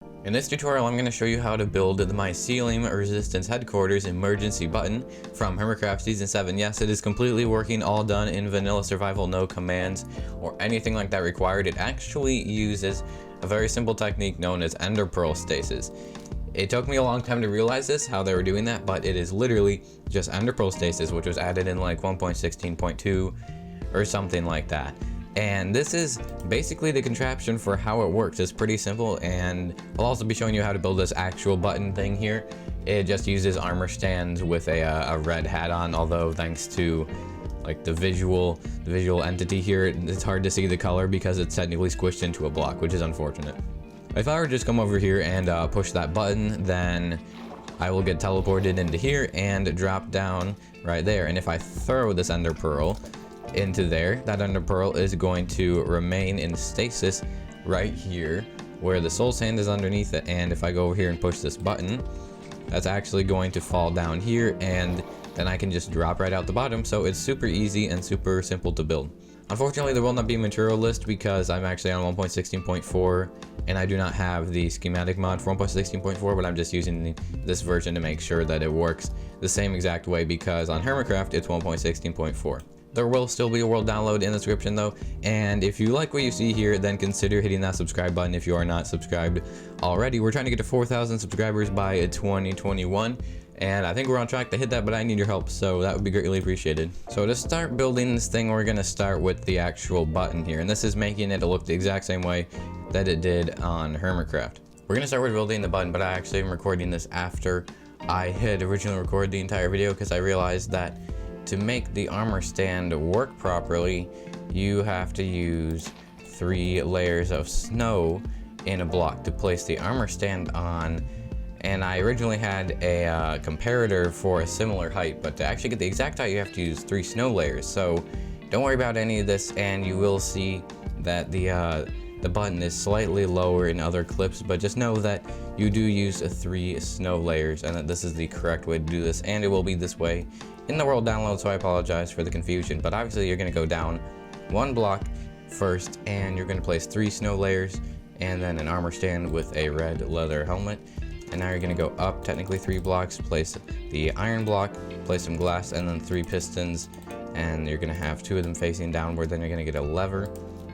In this tutorial, I'm going to show you how to build the Mycelium Resistance Headquarters emergency button from Hermitcraft Season 7. Yes, it is completely working, all done in vanilla survival, no commands or anything like that required. It actually uses a very simple technique known as Ender Pearl stasis. It took me a long time to realize this, how they were doing that, but it is literally just Ender Pearl stasis, which was added in like 1.16.2 or something like that. And this is basically the contraption for how it works. It's pretty simple, and I'll also be showing you how to build this actual button thing here. It just uses armor stands with a red hat on, although thanks to like the visual entity here, it's hard to see the color because it's technically squished into a block, which is unfortunate. If I were to just come over here and push that button, then I will get teleported into here and drop down right there. And if I throw this Ender Pearl into there, that Ender Pearl is going to remain in stasis right here where the soul sand is underneath it. And if I go over here and push this button, that's actually going to fall down here, and then I can just drop right out the bottom. So it's super easy and super simple to build. Unfortunately, there will not be a material list because I'm actually on 1.16.4 and I do not have the schematic mod for 1.16.4, but I'm just using this version to make sure that it works the same exact way, because on Hermitcraft it's 1.16.4. There will still be a world download in the description though, and if you like what you see here, then consider hitting that subscribe button if you are not subscribed already. We're trying to get to 4,000 subscribers by 2021, and I think we're on track to hit that, but I need your help, so that would be greatly appreciated. So to start building this thing, we're going to start with the actual button here, and this is making it look the exact same way that it did on Hermitcraft. We're going to start with building the button, but I actually am recording this after I had originally recorded the entire video, because I realized that to make the armor stand work properly, you have to use 3 layers of snow in a block to place the armor stand on. And I originally had a comparator for a similar height, but to actually get the exact height, you have to use 3 snow layers. So don't worry about any of this, and you will see that the button is slightly lower in other clips, but just know that you do use 3 snow layers, and that this is the correct way to do this, and it will be this way in the world download, so I apologize for the confusion. But obviously you're going to go down 1 block first, and you're going to place 3 snow layers and then an armor stand with a red leather helmet. And now you're going to go up technically 3 blocks, place the iron block, place some glass, and then 3 pistons, and you're going to have 2 of them facing downward. Then you're going to get a lever,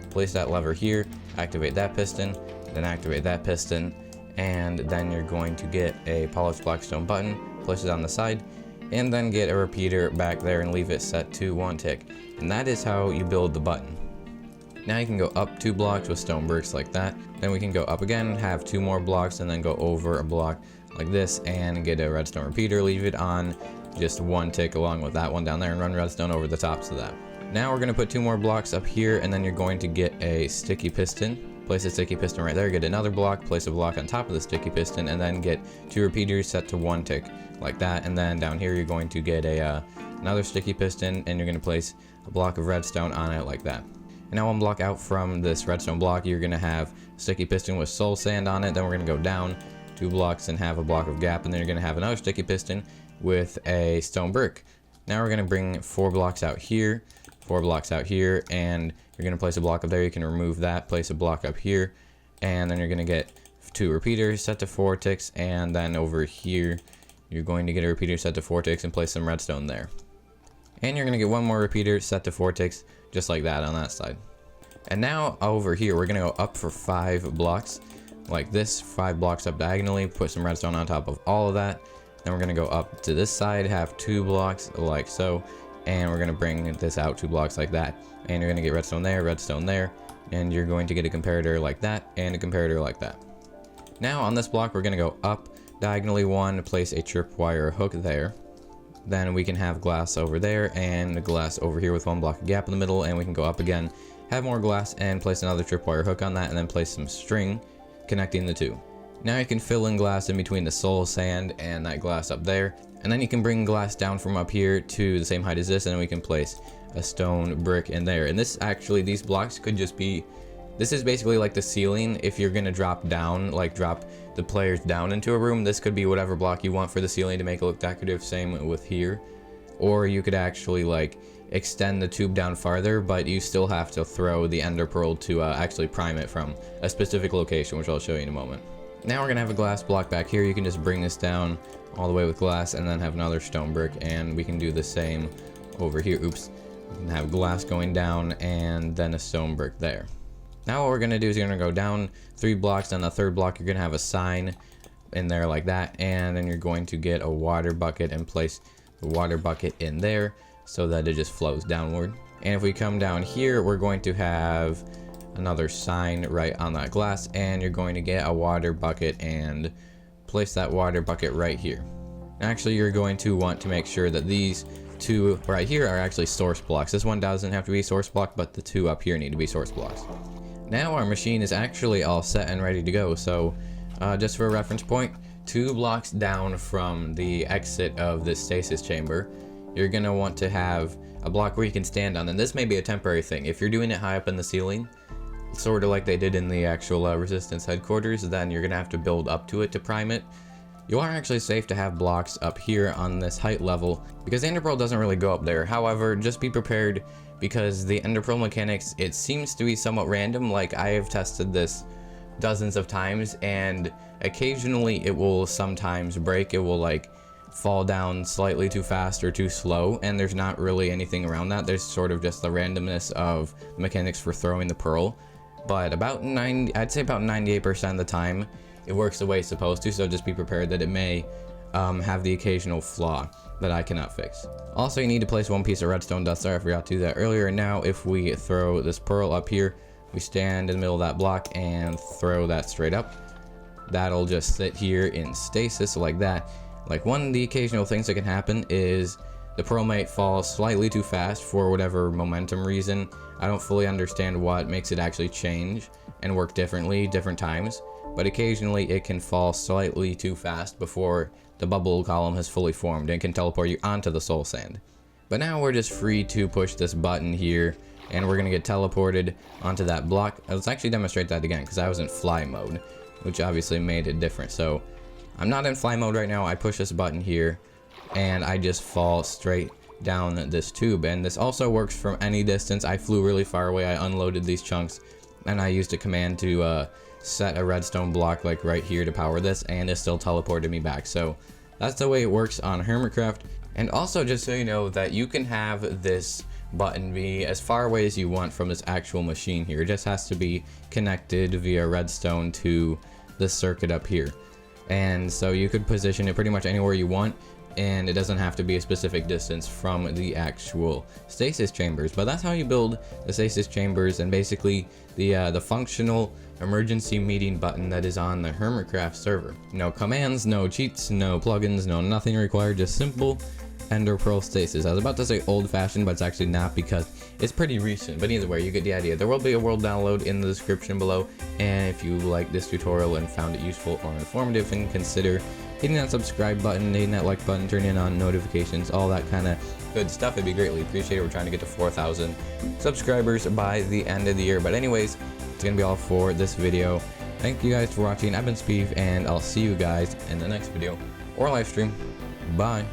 place that lever here, activate that piston, then activate that piston, and then you're going to get a polished blackstone button, place it on the side, and then get a repeater back there and leave it set to 1 tick. And that is how you build the button. Now you can go up 2 blocks with stone bricks like that. Then we can go up again, have 2 more blocks, and then go over a block like this and get a redstone repeater, leave it on just 1 tick along with that one down there, and run redstone over the tops of that. Now we're going to put 2 more blocks up here, and then you're going to get a sticky piston. Place a sticky piston right there, get another block, place a block on top of the sticky piston, and then get 2 repeaters set to 1 tick like that. And then down here you're going to get another sticky piston, and you're going to place a block of redstone on it like that. And now 1 block out from this redstone block, you're going to have a sticky piston with soul sand on it. Then we're going to go down 2 blocks and have a block of gap, and then you're going to have another sticky piston with a stone brick. Now we're going to bring 4 blocks out here, 4 blocks out here, and you're going to place a block up there. You can remove that, place a block up here, and then you're going to get 2 repeaters set to 4 ticks, and then over here you're going to get a repeater set to 4 ticks and place some redstone there. And you're going to get 1 more repeater set to 4 ticks, just like that on that side. And now over here we're going to go up for 5 blocks like this, 5 blocks up diagonally, put some redstone on top of all of that. Then we're going to go up to this side, have 2 blocks like so, and we're going to bring this out 2 blocks like that. And you're going to get redstone there, and you're going to get a comparator like that and a comparator like that. Now on this block we're going to go up diagonally 1, place a tripwire hook there. Then we can have glass over there and glass over here with 1 block of gap in the middle, and we can go up again, have more glass, and place another tripwire hook on that, and then place some string connecting the 2. Now you can fill in glass in between the soul sand and that glass up there, and then you can bring glass down from up here to the same height as this, and then we can place a stone brick in there. And this actually, these blocks could just be, this is basically like the ceiling. If you're gonna drop down, like drop the players down into a room, this could be whatever block you want for the ceiling to make it look decorative. Same with here. Or you could actually like extend the tube down farther, but you still have to throw the ender pearl to actually prime it from a specific location, which I'll show you in a moment. Now we're gonna have a glass block back here. You can just bring this down all the way with glass and then have another stone brick, and we can do the same over here. Oops. We can have glass going down and then a stone brick there. Now what we're gonna do is you're gonna go down 3 blocks. On the 3rd block you're gonna have a sign in there like that, and then you're going to get a water bucket and place the water bucket in there so that it just flows downward. And if we come down here, we're going to have another sign right on that glass, and you're going to get a water bucket and place that water bucket right here. Actually, you're going to want to make sure that these 2 right here are actually source blocks. This one doesn't have to be source block, but the 2 up here need to be source blocks. Now our machine is actually all set and ready to go. So just for a reference point, 2 blocks down from the exit of this stasis chamber, you're gonna want to have a block where you can stand on. And this may be a temporary thing. If you're doing it high up in the ceiling, sort of like they did in the actual Resistance headquarters, then you're gonna have to build up to it to prime it. You are actually safe to have blocks up here on this height level because the Ender Pearl doesn't really go up there. However, just be prepared because the Ender Pearl mechanics, it seems to be somewhat random. Like, I have tested this dozens of times, and occasionally it will sometimes break. It will like fall down slightly too fast or too slow, and there's not really anything around that. There's sort of just the randomness of mechanics for throwing the pearl. But I'd say about 98% of the time, it works the way it's supposed to, so just be prepared that it may have the occasional flaw that I cannot fix. Also, you need to place 1 piece of redstone dust there. I forgot to do that earlier. Now, if we throw this pearl up here, we stand in the middle of that block and throw that straight up. That'll just sit here in stasis like that. Like, one of the occasional things that can happen is the pearl might fall slightly too fast for whatever momentum reason. I don't fully understand what makes it actually change and work differently different times, but occasionally it can fall slightly too fast before the bubble column has fully formed and can teleport you onto the soul sand. But now we're just free to push this button here, and we're gonna get teleported onto that block. Let's actually demonstrate that again, because I was in fly mode, which obviously made it different. So I'm not in fly mode right now. I push this button here, and I just fall straight down this tube. And this also works from any distance. I flew really far away. I unloaded these chunks, and I used a command to set a redstone block like right here to power this, and it still teleported me back. So that's the way it works on Hermitcraft. And also, just so you know, that you can have this button be as far away as you want from this actual machine here. It just has to be connected via redstone to this circuit up here. And so you could position it pretty much anywhere you want, and it doesn't have to be a specific distance from the actual stasis chambers. But that's how you build the stasis chambers, and basically the functional emergency meeting button that is on the Hermitcraft server. No commands, no cheats, no plugins, no nothing required, just simple Ender Pearl stasis. I was about to say old-fashioned, but it's actually not because it's pretty recent. But either way, you get the idea. There will be a world download in the description below, and if you like this tutorial and found it useful or informative, then consider hitting that subscribe button, hitting that like button, turning on notifications, all that kind of good stuff. It'd be greatly appreciated. We're trying to get to 4,000 subscribers by the end of the year. But anyways, it's gonna be all for this video. Thank you guys for watching. I've been Speeve, and I'll see you guys in the next video or live stream. Bye.